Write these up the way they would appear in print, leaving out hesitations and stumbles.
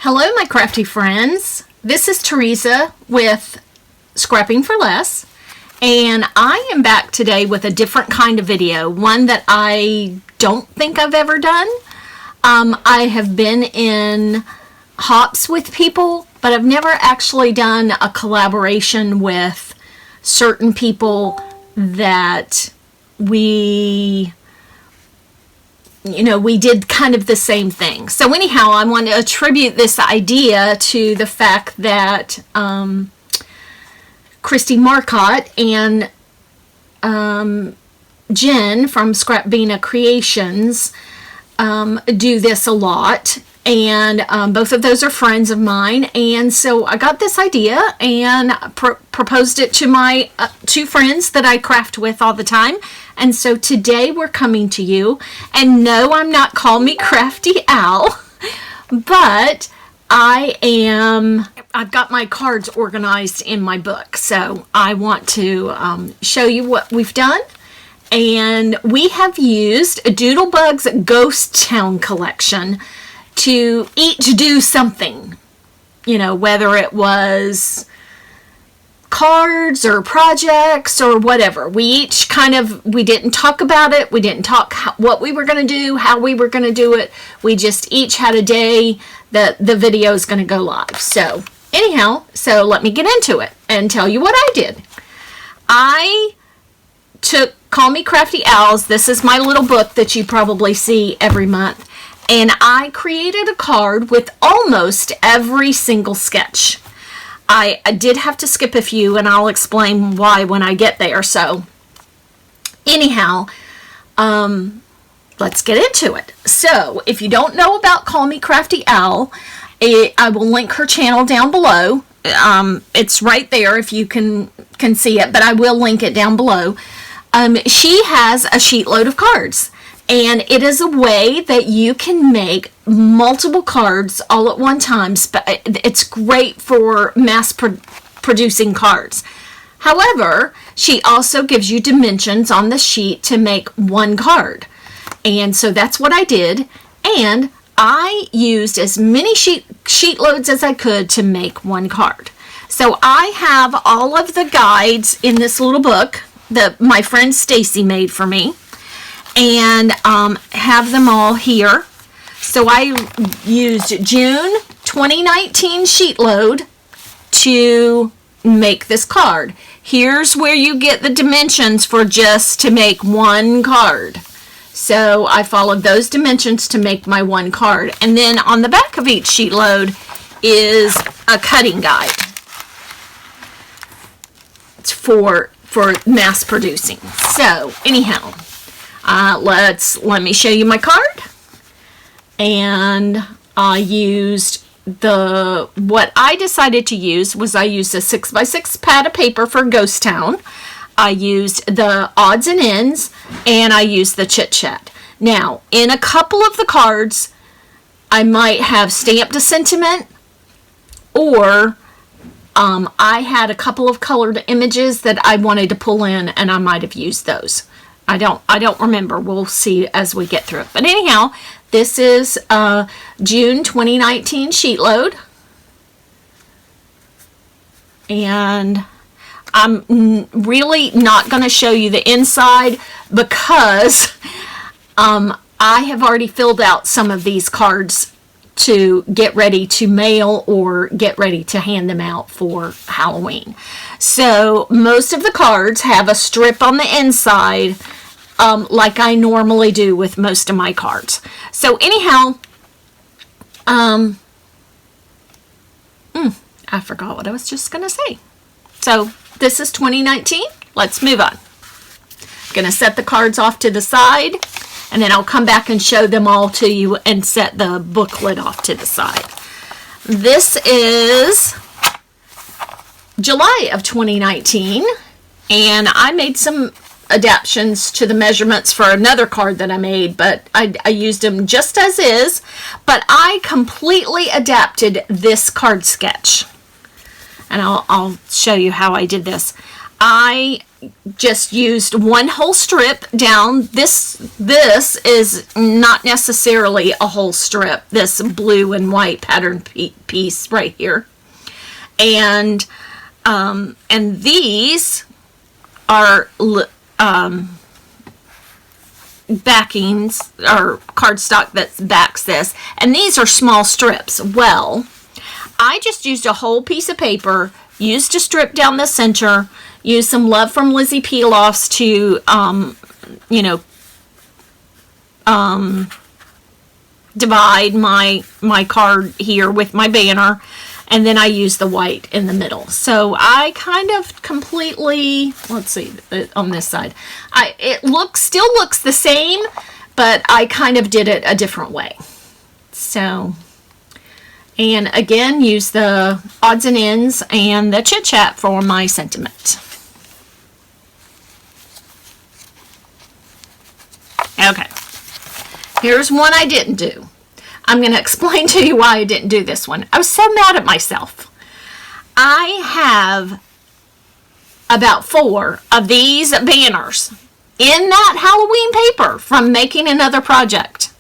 Hello, my crafty friends. This is Teresa with Scrapping for Less, and I am back today with a different kind of video, one that I don't think I've ever done. I have been in hops with people, but I've never actually done a collaboration with certain people that we did kind of the same thing. So anyhow, I want to attribute this idea to the fact that Christy Marcotte and Jen from Scrapbina Creations do this a lot. And both of those are friends of mine. And so I got this idea and proposed it to my two friends that I craft with all the time. And so today we're coming to you. And no, I'm not Call Me Crafty Owl, but I've got my cards organized in my book. So I want to show you what we've done. And we have used Doodlebug's Ghost Town collection to each do something, whether it was cards or projects or whatever. We each we didn't talk about it. We didn't talk what we were going to do, how we were going to do it. We just each had a day that the video is going to go live. So anyhow, so let me get into it and tell you what I did. I took Call Me Crafty Owls. This is my little book that you probably see every month. And I created a card with almost every single sketch. I did have to skip a few, and I'll explain why when I get there. So anyhow, let's get into it. So if you don't know about Call Me Crafty Owl, I will link her channel down below. It's right there if you can see it, but I will link it down below. She has a sheet load of cards. And it is a way that you can make multiple cards all at one time. It's great for producing cards. However, she also gives you dimensions on the sheet to make one card. And so that's what I did. And I used as many sheet loads as I could to make one card. So I have all of the guides in this little book that my friend Stacy made for me. And have them all here. So I used June 2019 sheet load to make this card. Here's where you get the dimensions for just to make one card. So I followed those dimensions to make my one card. And then on the back of each sheet load is a cutting guide. It's for mass producing. So anyhow, let me show you my card. And I used what I decided to use was I used a 6x6 pad of paper for Ghost Town. I used the odds and ends, and I used the chit chat. Now, in a couple of the cards, I might have stamped a sentiment, or I had a couple of colored images that I wanted to pull in, and I might have used those. I don't remember. We'll see as we get through it. But anyhow, this is June 2019 sheet load. And I'm really not going to show you the inside because I have already filled out some of these cards to get ready to mail or get ready to hand them out for Halloween. So most of the cards have a strip on the inside, like I normally do with most of my cards. So anyhow, I forgot what I was just going to say. So this is 2019. Let's move on. I'm going to set the cards off to the side. and then I'll come back and show them all to you and set the booklet off to the side. This is July of 2019, and I made some adaptations to the measurements for another card that I made, but I used them just as is, but I completely adapted this card sketch, and I'll show you how I did this. I just used one whole strip down. This is not necessarily a whole strip, this blue and white pattern piece right here, and these are backings or cardstock that backs this, and these are small strips. Well, I just used a whole piece of paper, used a strip down the center, used some Love from Lizzie peel-offs to divide my card here with my banner, and then I use the white in the middle. So I kind of completely, let's see, on this side, it still looks the same, but I kind of did it a different way. So, and again, use the odds and ends and the chit chat for my sentiment. Okay, here's one I didn't do. I'm going to explain to you why I didn't do this one. I was so mad at myself. I have about 4 of these banners in that Halloween paper from making another project,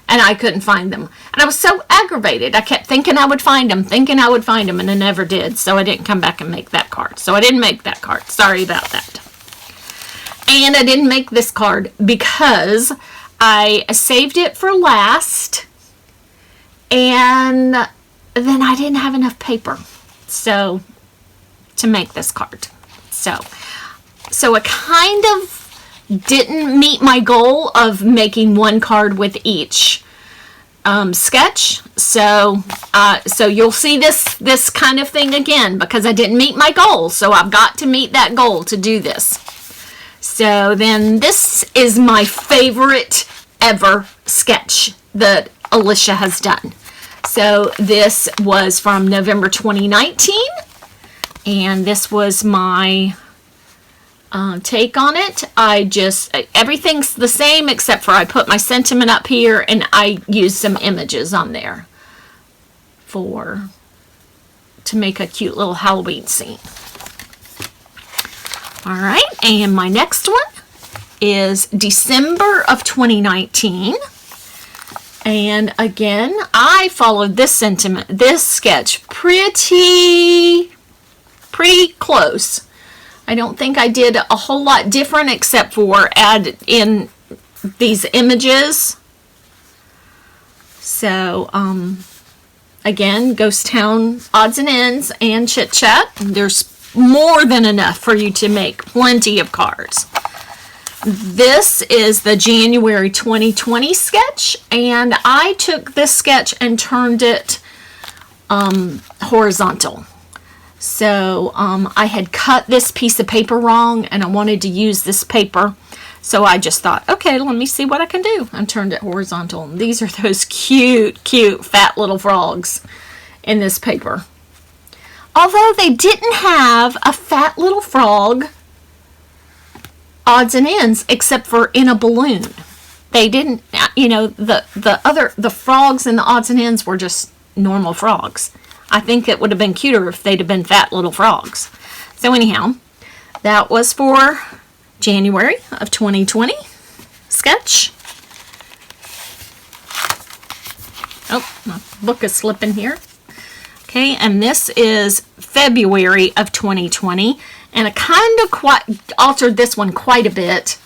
and I couldn't find them. And I was so aggravated. I kept thinking I would find them, and I never did. So I didn't come back and make that card. So I didn't make that card. Sorry about that. And I didn't make this card because I saved it for last, and then I didn't have enough paper to make this card. So I kind of didn't meet my goal of making one card with each sketch. So you'll see this kind of thing again because I didn't meet my goal. So I've got to meet that goal to do this. So then this is my favorite ever sketch that Alicia has done. So this was from November 2019, and this was my take on it. Everything's the same except for I put my sentiment up here and I used some images on there to make a cute little Halloween scene. Alright, and my next one is December of 2019. And again, I followed this sketch pretty close. I don't think I did a whole lot different except for add in these images. So, again, Ghost Town odds and ends and chit chat. There's more than enough for you to make plenty of cards. This is the January 2020 sketch, and I took this sketch and turned it horizontal. So I had cut this piece of paper wrong, and I wanted to use this paper. So I just thought, okay, let me see what I can do. I turned it horizontal. And these are those cute, fat little frogs in this paper. Although they didn't have a fat little frog odds and ends except for in a balloon. They didn't, the frogs and the odds and ends were just normal frogs. I think it would have been cuter if they'd have been fat little frogs. So anyhow, that was for January of 2020 sketch. Oh, my book is slipping here. Okay, and this is February of 2020, and I kind of altered this one quite a bit.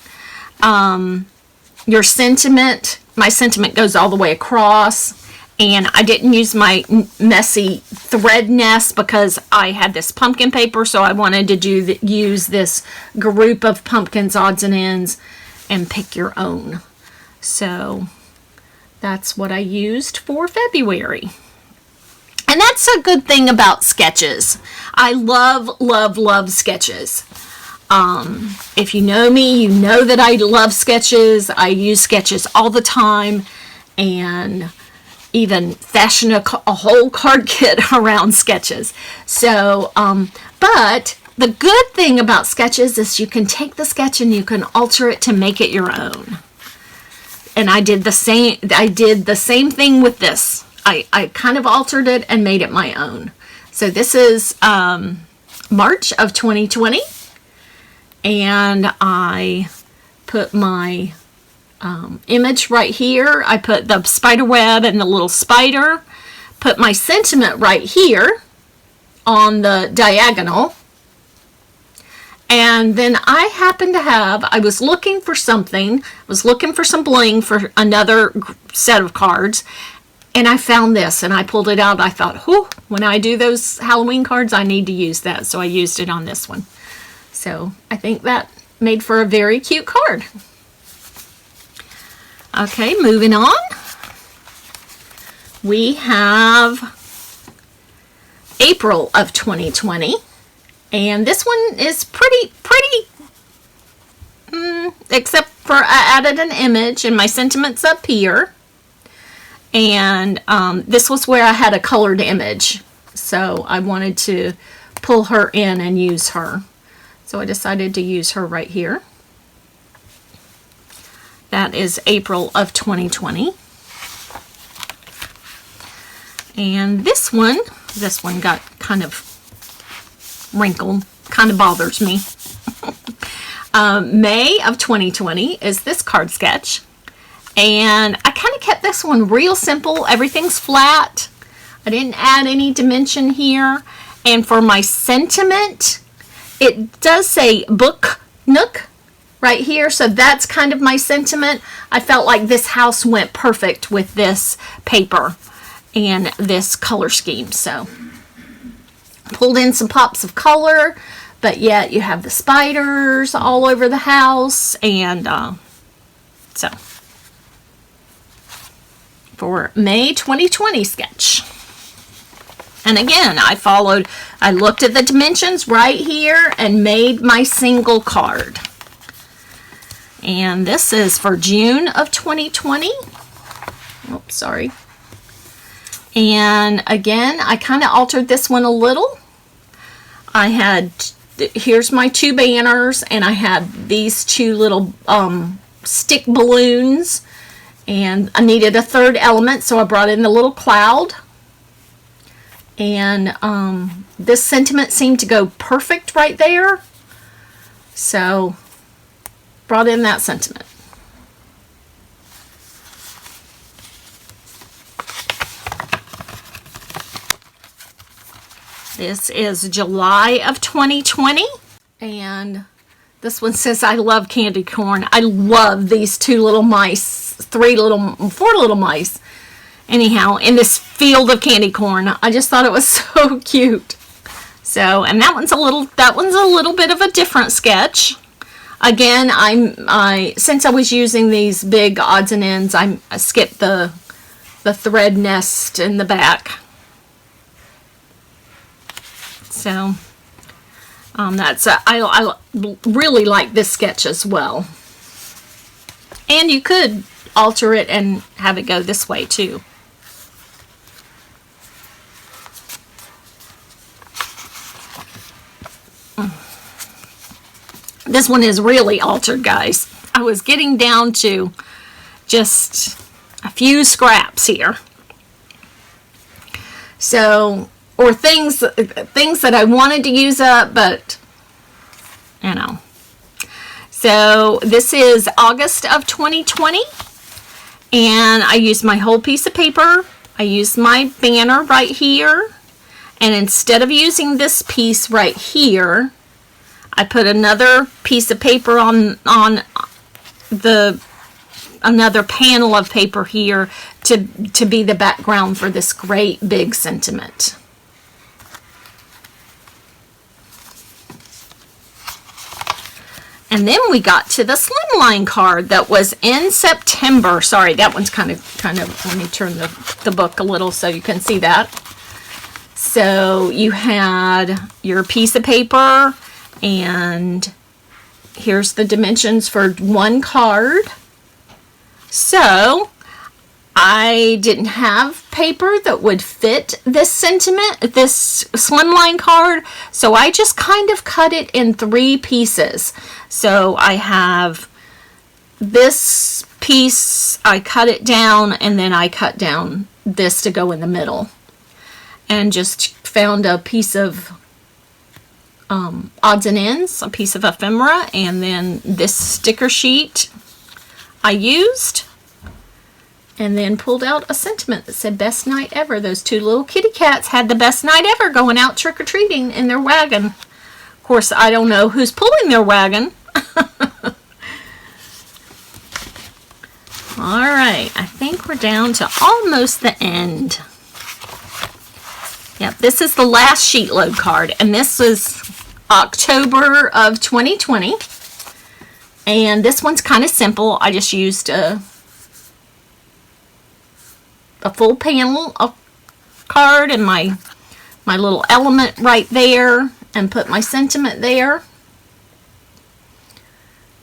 Your sentiment, my sentiment goes all the way across, and I didn't use my messy thread nest because I had this pumpkin paper, so I wanted to use this group of pumpkins, odds and ends, and pick your own. So that's what I used for February. And that's a good thing about sketches. I love sketches. If you know me, you know that I love sketches. I use sketches all the time, and even fashion a whole card kit around sketches. So, but the good thing about sketches is you can take the sketch and you can alter it to make it your own. And I did the same thing with this. I kind of altered it and made it my own. So this is March of 2020. And I put my image right here. I put the spider web and the little spider. Put my sentiment right here on the diagonal. And then I happened to have, I was looking for something. I was looking for some bling for another set of cards. And I found this and I pulled it out. I thought, whew, when I do those Halloween cards, I need to use that. So I used it on this one. So I think that made for a very cute card. Okay, moving on. We have April of 2020. And this one is pretty, except for I added an image and my sentiments up here. And this was where I had a colored image. So I wanted to pull her in and use her. So I decided to use her right here. That is April of 2020. And this one got kind of wrinkled, kind of bothers me. May of 2020 is this card sketch. And I kind of kept this one real simple. Everything's flat. I didn't add any dimension here. And for my sentiment, it does say book nook right here, so that's kind of my sentiment. I felt like this house went perfect with this paper and this color scheme. So pulled in some pops of color, but yet you have the spiders all over the house. And so for May 2020 sketch. And again, I looked at the dimensions right here and made my single card. And this is for June of 2020. Oops, sorry. And again, I kind of altered this one a little. Here's my two banners, and I had these two little stick balloons. And I needed a third element, so I brought in the little cloud. And this sentiment seemed to go perfect right there. So, brought in that sentiment. This is July of 2020. And this one says, I love candy corn. I love these two little mice, four little mice. Anyhow, in this field of candy corn, I just thought it was so cute. So, and that one's a little bit of a different sketch. Again, since I was using these big odds and ends, I skipped the thread nest in the back. So, I really like this sketch as well. And you could alter it and have it go this way too. This one is really altered, guys. I was getting down to just a few scraps here. So, or things that I wanted to use up, but, you know. So, this is August of 2020. And I used my whole piece of paper. I used my banner right here. And instead of using this piece right here, I put another piece of paper on another panel of paper here to be the background for this great big sentiment. And then we got to the slimline card that was in September. Sorry, that one's kind of, let me turn the book a little so you can see that. So you had your piece of paper and here's the dimensions for one card. So I didn't have paper that would fit this sentiment, this slimline card, so I just kind of cut it in 3 pieces. So I have this piece, I cut it down, and then I cut down this to go in the middle. And just found a piece of odds and ends, a piece of ephemera, and then this sticker sheet I used, and then pulled out a sentiment that said best night ever. Those 2 little kitty cats had the best night ever going out trick-or-treating in their wagon. Of course, I don't know who's pulling their wagon. Alright, I think we're down to almost the end. Yep, this is the last sheet load card, and this is October of 2020. And this one's kind of simple. I just used a full panel of card and my little element right there, and put my sentiment there.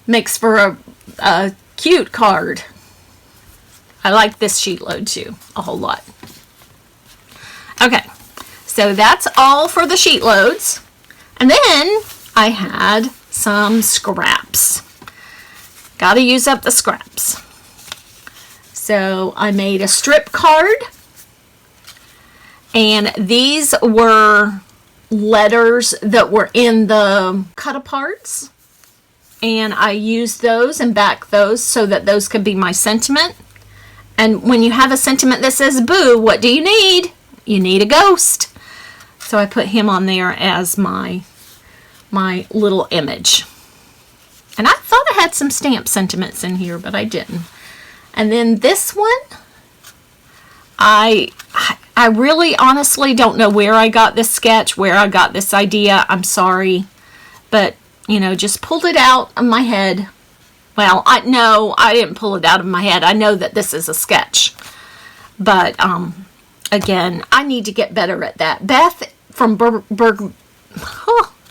Makes for a cute card. I like this sheet load too a whole lot. Okay, so that's all for the sheet loads. And then I had some scraps. Gotta use up the scraps. So I made a strip card, and these were letters that were in the cut-aparts, and I used those and backed those so that those could be my sentiment. And when you have a sentiment that says boo, what do you need? You need a ghost. So I put him on there as my little image. And I thought I had some stamp sentiments in here, but I didn't. And then this one, I really honestly don't know where I got this sketch, where I got this idea. I'm sorry. But, you know, just pulled it out of my head. Well, I didn't pull it out of my head. I know that this is a sketch. But, again, I need to get better at that. Beth from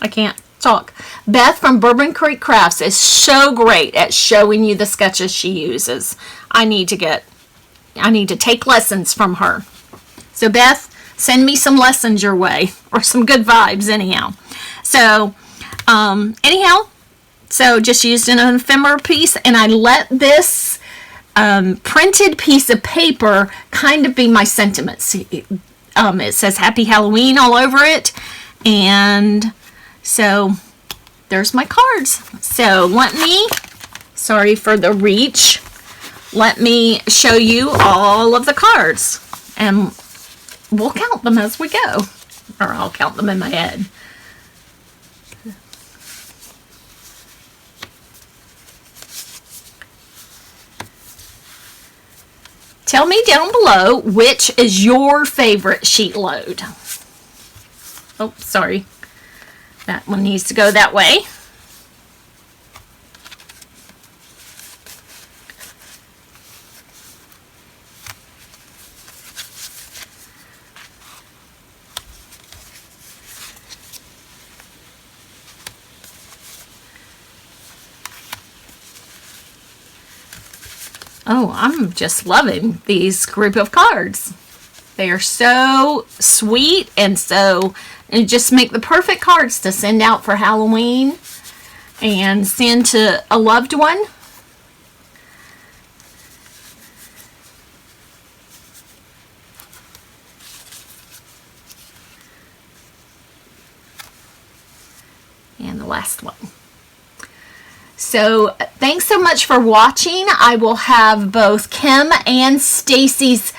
I can't talk. Beth from Bourbon Creek Crafts is so great at showing you the sketches she uses. I need to take lessons from her. So Beth, send me some lessons your way, or some good vibes anyhow. So so just used an ephemera piece, and I let this printed piece of paper kind of be my sentiments. It says Happy Halloween all over it, and so there's my cards. So sorry for the reach, let me show you all of the cards, and we'll count them as we go, or I'll count them in my head. Tell me down below which is your favorite sheet load. Oh, sorry. That one needs to go that way. Oh, I'm just loving these group of cards. They are so sweet, and just make the perfect cards to send out for Halloween and send to a loved one. And the last one. So thanks so much for watching. I will have both Kim and Stacy's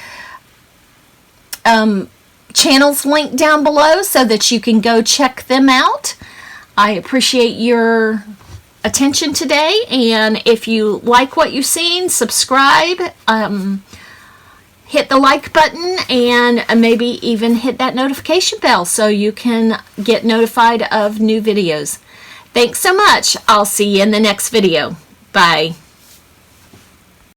channels linked down below so that you can go check them out. I appreciate your attention today, and if you like what you've seen, subscribe, hit the like button, and maybe even hit that notification bell so you can get notified of new videos. Thanks so much. I'll see you in the next video. Bye.